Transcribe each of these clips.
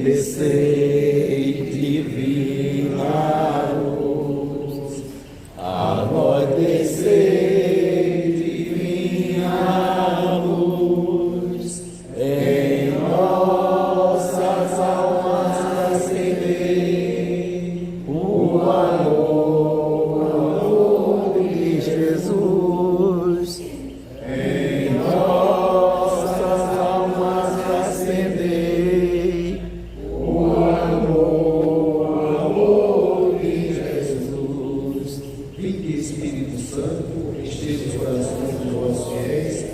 descei divina luz, a vós descei divina luz, em nossas almas acendei o amor de Jesus. Em nossas almas acendei o amor de Jesus. Vinde, Espírito Santo, enchei os corações dos vossos fiéis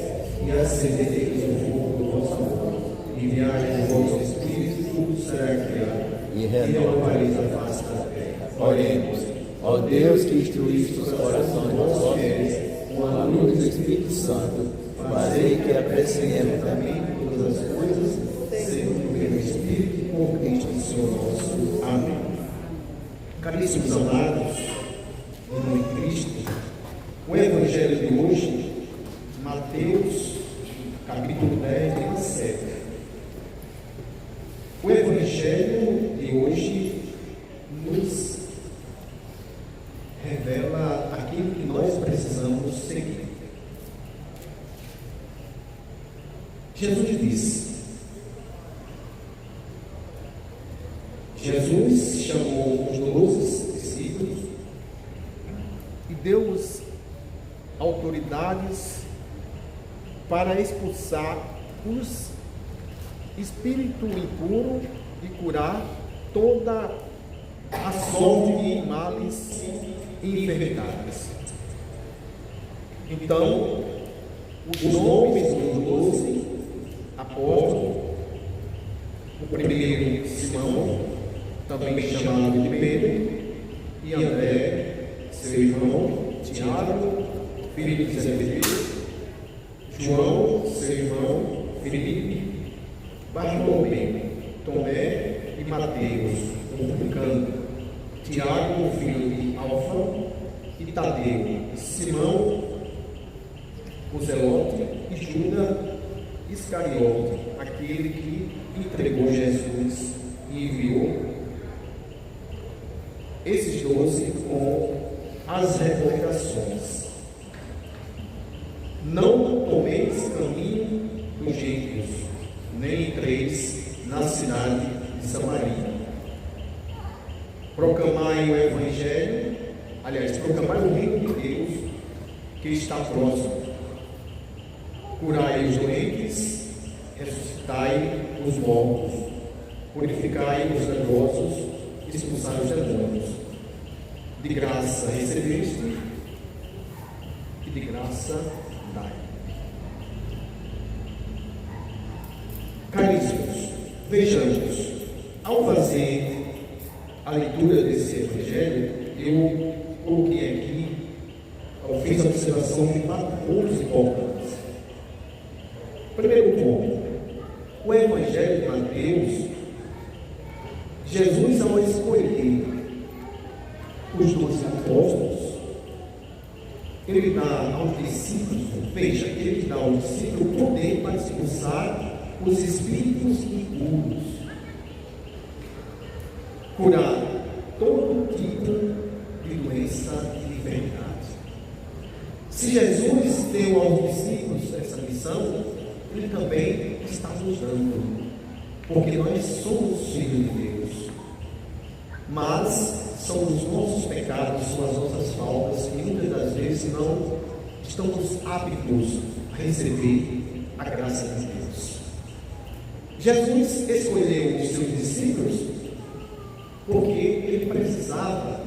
e acendei o fogo do vosso amor. Enviai o vosso Espírito, tudo será criado, E e renovareis a face da terra. Oremos, ó Deus que instruíste os corações dos vossos fiéis com a luz do Espírito Santo, fazei que apreciemos também Todas as coisas, segundo pelo Espírito, por Cristo Senhor nosso. Amém. Caríssimos amados, irmão em Cristo, o Evangelho de hoje, Mateus, capítulo 10, versículo 7. O Evangelho de hoje nos revela aquilo que nós precisamos seguir. Jesus chamou os 12 discípulos e deu-os autoridades para expulsar os espíritos impuros e curar toda a sorte de males e enfermidades. Então, os nomes dos 12 apóstolos, o primeiro Simão, também chamado de Pedro, e André, seu irmão, Tiago, filho de Zebedeu, João, seu irmão, Filipe, Bartolomeu, Tomé e Mateus, o publicano, Tiago, filho de Alfa, e Tadeu, Simão, o Zelote, e Judas Iscariote, aquele que entregou Jesus e enviou esses 12 com as recomendações: não tomeis caminho dos gentios, nem entreis na cidade de Samaria. Proclamai o Evangelho, proclamai o reino de Deus que está próximo. Curai os doentes, ressuscitai os mortos, purificai os leprosos, expulsai os demônios. De graça recebeste e de graça dai. Caríssimos, vejamos, ao fazer a leitura desse Evangelho, eu coloquei aqui, eu fiz a observação de 4 pontos importantes. Primeiro ponto, o Evangelho de Mateus, Jesus, ao escolher os 12 apóstolos, ele dá aos discípulos, ele dá aos discípulos o poder para expulsar os espíritos impuros, curar todo tipo de doença e de enfermidade. Se Jesus deu aos discípulos essa missão, ele também está nos dando, porque nós somos filhos de Deus, mas são os nossos pecados, são as nossas faltas, que muitas das vezes não estamos aptos a receber a graça de Deus. Jesus escolheu os seus discípulos porque ele precisava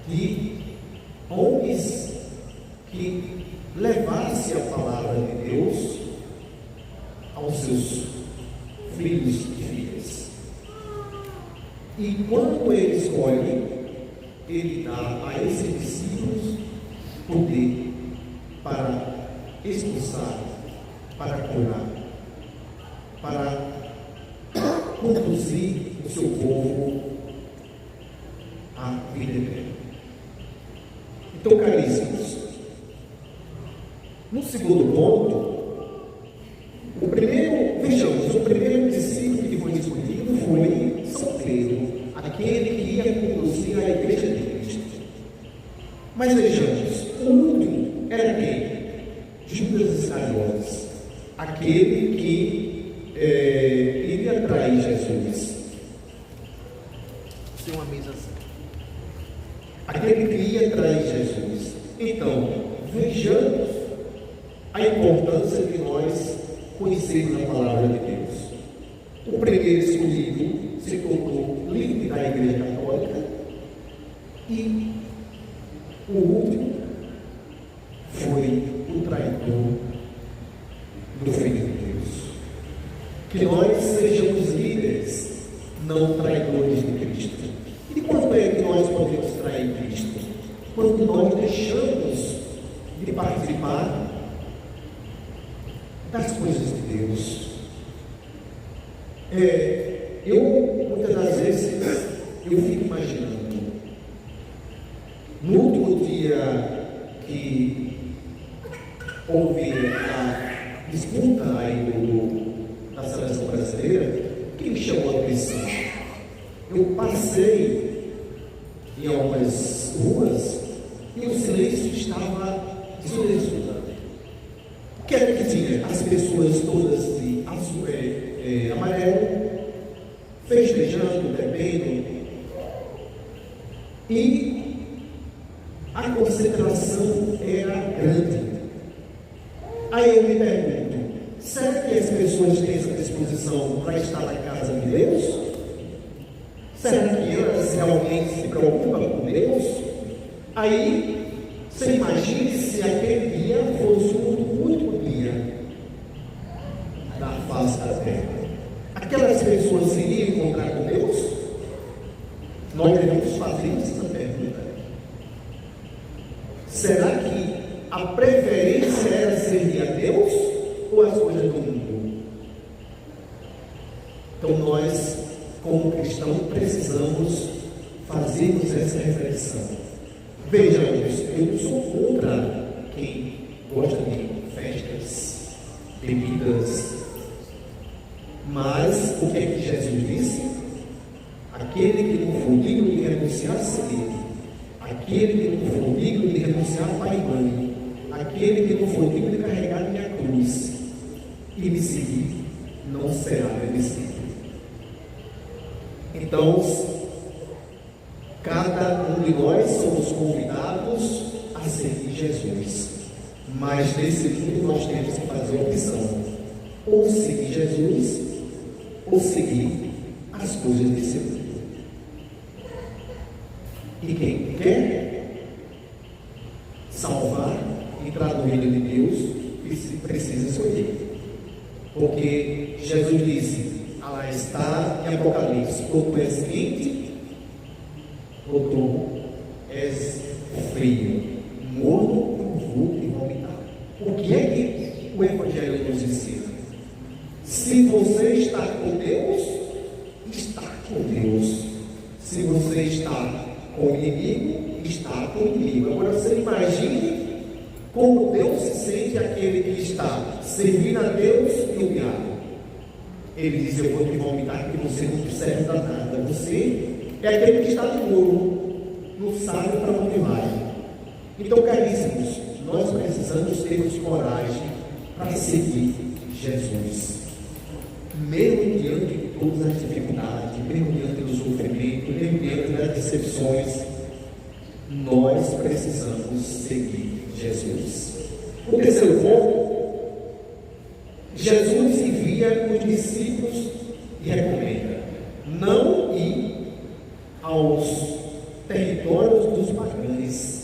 de homens que levassem a palavra de Deus aos seus filhos e filhas. E quando ele escolhe, ele dá a esses discípulos poder para expulsar, para curar, para conduzir o seu povo à vida eterna. Então, caríssimos, no segundo ponto, o primeiro discípulo que Mas vejamos, o último era quem? Judas Iscariotes, aquele que iria trair Jesus. Tem uma mesa assim. Aquele que ia trair Jesus. Então, vejamos a importância de nós conhecermos a palavra de Deus. O primeiro escolhido se tornou líder da Igreja Católica e o último foi o traidor do Filho de Deus. Que nós sejamos líderes, não traidores de Cristo. E quando é que nós podemos trair Cristo? Quando nós deixamos de participar das coisas de Deus. Muitas das vezes, eu fico imaginando, no último dia que houve a disputa aí da seleção brasileira, que me chamou a atenção. Eu passei em algumas ruas e o silêncio estava ensurdecedor. O que era que tinha? As pessoas todas de azul, amarelo, festejando, bebendo, e a concentração era grande. Aí eu me pergunto, será que as pessoas têm essa disposição para estar na casa de Deus? Será que elas realmente se preocupam com Deus? Aí, você imagine se aquele dia fosse o último dia da face da terra. Aquelas pessoas iriam encontrar com Deus? Nós devemos fazer essa pergunta. Será que a preferência era servir a Deus ou as coisas do mundo? Então nós, como cristãos, precisamos fazermos essa reflexão. Vejamos, eu não sou contra quem gosta de festas, bebidas, mas o que é que Jesus disse? Aquele que não for digno de renunciar a si mesmo, aquele que não for digno de renunciar a pai e mãe, aquele que não for digno de carregar minha cruz e me seguir, não será meu discípulo. Então, cada um de nós somos convidados a seguir Jesus, mas nesse mundo nós temos que fazer a opção: ou seguir Jesus, ou seguir as coisas desse mundo. E quem quer salvar, entrar no reino de Deus, precisa escolher. Porque Jesus disse, lá está em Apocalipse: ou tu és quente, ou tu és frio, morno, eu vou te vomitar. O que é que o Evangelho nos ensina? Se você está com Deus, está com Deus. Se você está com o inimigo, está com o inimigo. Agora você imagine como Deus se sente aquele que está servindo a Deus e o diabo. Ele diz: eu vou te vomitar porque você não serve para nada. Você é aquele que está no muro, não sabe para onde vai. Então, caríssimos, nós precisamos termos coragem para seguir Jesus. Mesmo diante de todas as dificuldades, mesmo diante do sofrimento, mesmo diante das decepções, nós precisamos seguir Jesus. O terceiro ponto: Jesus envia os discípulos e recomenda não ir aos territórios dos pagãos,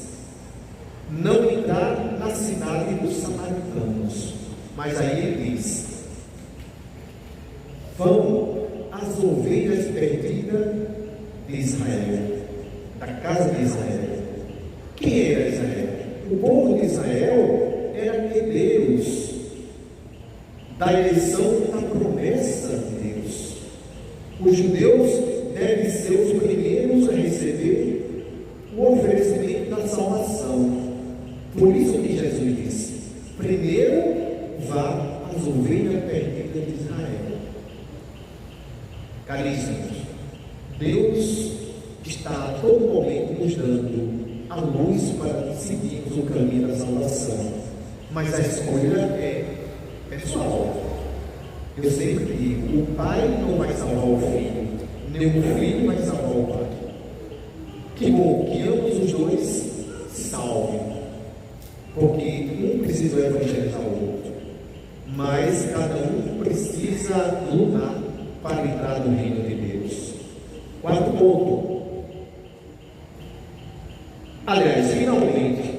não entrar na cidade dos samaritanos, mas aí ele diz: vão às ovelhas perdidas de Israel, da casa de Israel. Quem era Israel? O povo de Israel era de Deus, da eleição da promessa de Deus. Os judeus devem ser os primeiros a receber o oferecimento da salvação. Por isso que Jesus disse: primeiro vá às ovelhas perdidas de Israel. Caríssimos, Deus está a todo momento nos dando a a luz para seguirmos o caminho da salvação. Mas a escolha é pessoal. Eu sempre digo, o pai não vai salvar o filho, nem o filho vai salvar o pai. Que bom que ambos os dois se salvem, porque um precisa evangelizar o outro, mas cada um precisa lutar para entrar no reino de Deus. Quarto ponto. Aliás, finalmente,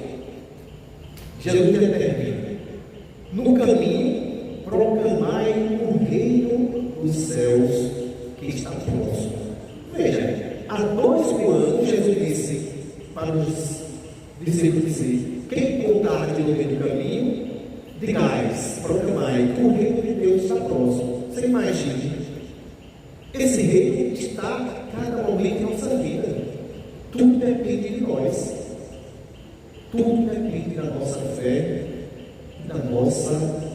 Jesus determina: no caminho, proclamai o reino dos céus que está próximo. Veja, há 2000 anos, Jesus disse para os discípulos dizer: quem contar no meio do caminho, digais, proclamai que o reino de Deus está próximo. Você imagina, esse reino está a cada momento em nossa vida. Tudo depende de nós. Tudo depende da nossa fé e da nossa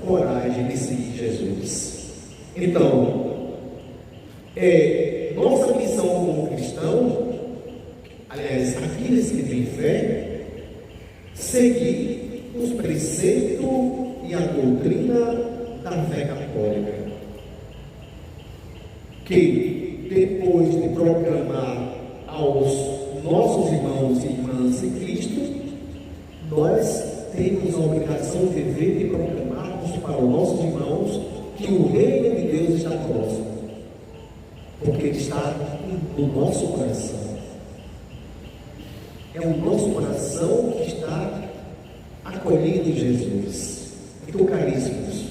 coragem de seguir Jesus. Então, nossa missão como cristão, aliás, aqueles que têm fé, seguir os preceitos e a doutrina da fé católica. Que depois de proclamar aos nossos irmãos e irmãs em Cristo, nós temos a obrigação de dever de proclamarmos para os nossos irmãos que o reino de Deus está próximo, porque ele está no nosso coração. É o nosso coração que está acolhendo Jesus. Então, caríssimos,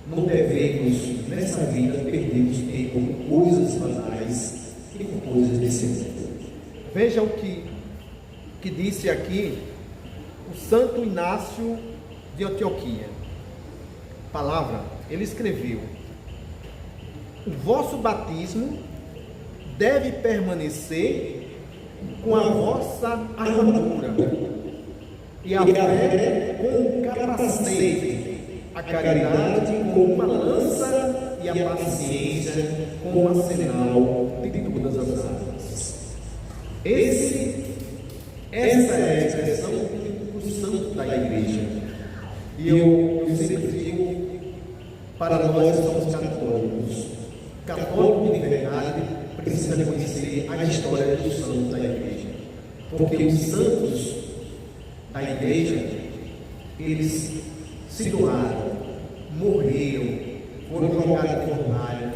não devemos nessa vida perdermos tempo com coisas banais e com coisas desse mundo. Veja o que disse aqui o Santo Inácio de Antioquia. Palavra, ele escreveu: o vosso batismo deve permanecer com a vossa armadura, e a fé com o capacete, a caridade com uma lança e a paciência com o arsenal de todas as armas. Essa é a expressão do santo da igreja. E eu sempre digo, para nós que somos católicos, católico de verdade precisa conhecer a história dos santos da igreja, porque os santos da igreja, eles se doaram, morreram, foram jogados no fornalha,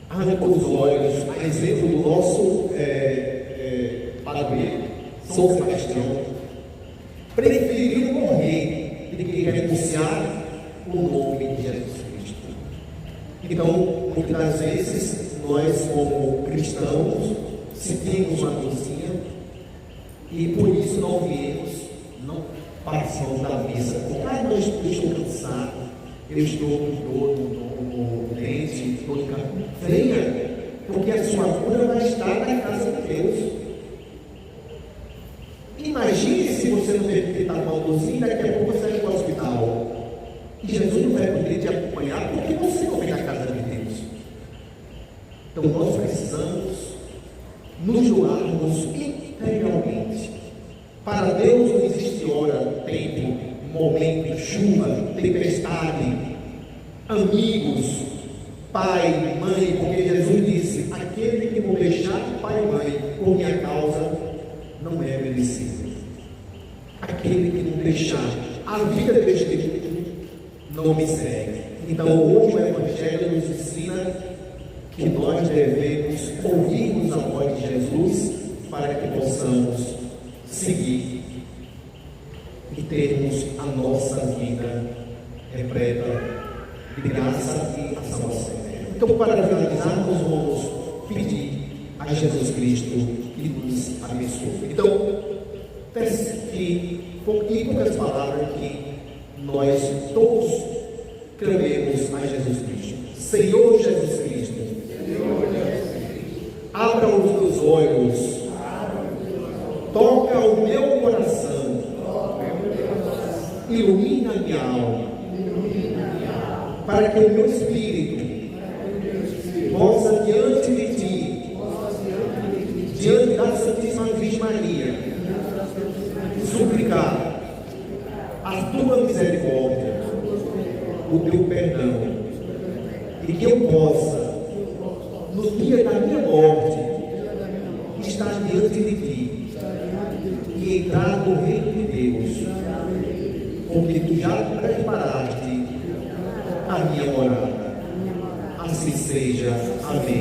arrancou os olhos, a exemplo do nosso padroeiro, São Sebastião, preferiu morrer do que renunciar o nome de Jesus Cristo. Então, muitas das vezes, nós como cristãos sentimos uma dorzinha e por isso não viemos, não participamos da missa. Eu estou cansado, eu estou com dor no dente, estou de cabelo. Venha, porque a sua cura vai estar na casa de Deus. Imagine se você não está maldozinho, daqui a pouco você vai para o hospital. E Jesus não vai poder te acompanhar porque você não vem na casa de Deus. Então nós precisamos nos doarmos integralmente. Para Deus não existe hora, tempo, momento, chuva, tempestade, amigos, pai, mãe, porque Jesus disse: aquele que não deixar pai e mãe por minha causa não é merecido. Aquele que não deixar a vida deste Espírito não me segue. Então hoje o Evangelho nos ensina que nós devemos ouvirmos a voz de Jesus para que possamos seguir e termos a nossa vida repleta de graça e a salvação. Então, para finalizar, nós vamos pedir a Jesus Cristo que nos abençoe. Então, em poucas palavras, que nós todos clamemos a Jesus Cristo. Senhor Jesus Cristo, abra os meus olhos, toca o meu coração, ilumina a minha alma, para que o meu espírito possa diante de ti, diante da Santíssima Virgem Maria, suplicar a tua misericórdia, o teu perdão, e que eu possa, no dia da minha morte, estar diante de ti e entrar no reino de Deus, porque tu já preparaste a minha morada. Assim seja. Amém.